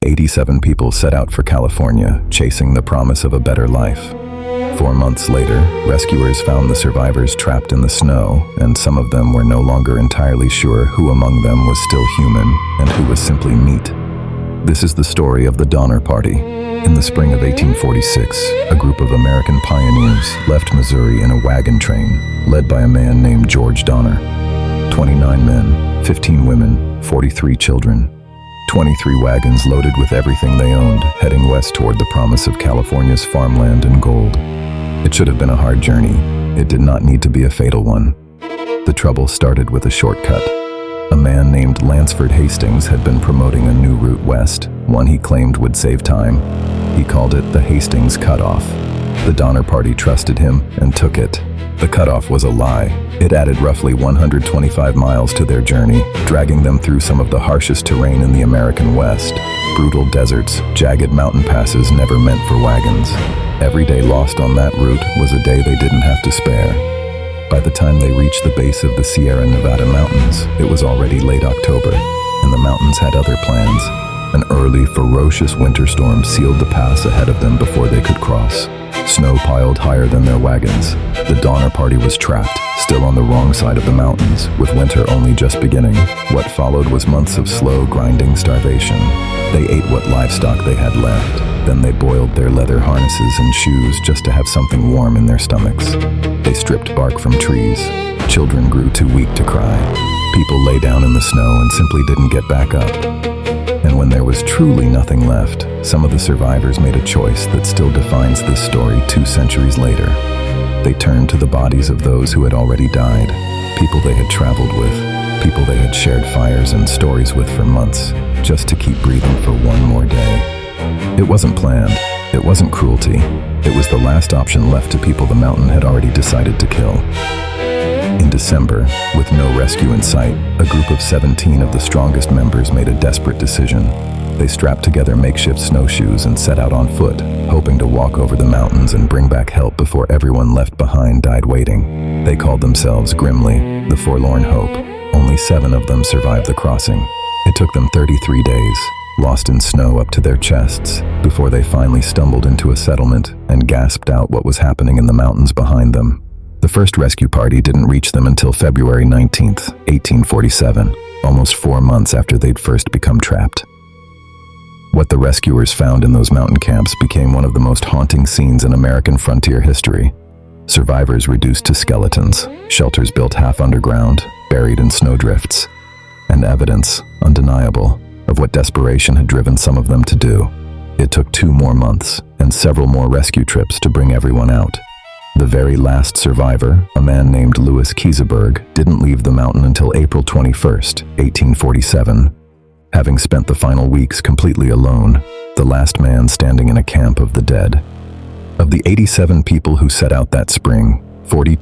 87 people set out for California, chasing the promise of a better life. 4 months later, rescuers found the survivors trapped in the snow, and some of them were no longer entirely sure who among them was still human and who was simply meat. This is the story of the Donner Party. In the spring of 1846, a group of American pioneers left Missouri in a wagon train, led by a man named George Donner. 29 men, 15 women, 43 children. 23 wagons loaded with everything they owned, heading west toward the promise of California's farmland and gold. It should have been a hard journey. It did not need to be a fatal one. The trouble started with a shortcut. A man named Lansford Hastings had been promoting a new route west, one he claimed would save time. He called it the Hastings Cutoff. The Donner Party trusted him and took it. The cutoff was a lie. It added roughly 125 miles to their journey, dragging them through some of the harshest terrain in the American West. Brutal deserts, jagged mountain passes never meant for wagons. Every day lost on that route was a day they didn't have to spare. By the time they reached the base of the Sierra Nevada mountains, it was already late October, and the mountains had other plans. An early, ferocious winter storm sealed the pass ahead of them before they could cross. Snow piled higher than their wagons. The Donner Party was trapped, still on the wrong side of the mountains, with winter only just beginning. What followed was months of slow, grinding starvation. They ate what livestock they had left. Then they boiled their leather harnesses and shoes just to have something warm in their stomachs. They stripped bark from trees. Children grew too weak to cry. People lay down in the snow and simply didn't get back up. And when there was truly nothing left, some of the survivors made a choice that still defines this story 2 centuries later. They turned to the bodies of those who had already died, people they had traveled with, people they had shared fires and stories with for months, just to keep breathing for one more day. It wasn't planned. It wasn't cruelty. It was the last option left to people the mountain had already decided to kill. In December, with no rescue in sight, a group of 17 of the strongest members made a desperate decision. They strapped together makeshift snowshoes and set out on foot, hoping to walk over the mountains and bring back help before everyone left behind died waiting. They called themselves grimly the Forlorn Hope. Only 7 of them survived the crossing. It took them 33 days, lost in snow up to their chests, before they finally stumbled into a settlement and gasped out what was happening in the mountains behind them. The first rescue party didn't reach them until February 19th, 1847, almost 4 months after they'd first become trapped. What the rescuers found in those mountain camps became one of the most haunting scenes in American frontier history. Survivors reduced to skeletons, shelters built half underground, buried in snowdrifts, and evidence, undeniable, of what desperation had driven some of them to do. It took 2 more months and several more rescue trips to bring everyone out. The very last survivor, a man named Louis Kieseberg, didn't leave the mountain until April 21st, 1847, having spent the final weeks completely alone, the last man standing in a camp of the dead. Of the 87 people who set out that spring, 42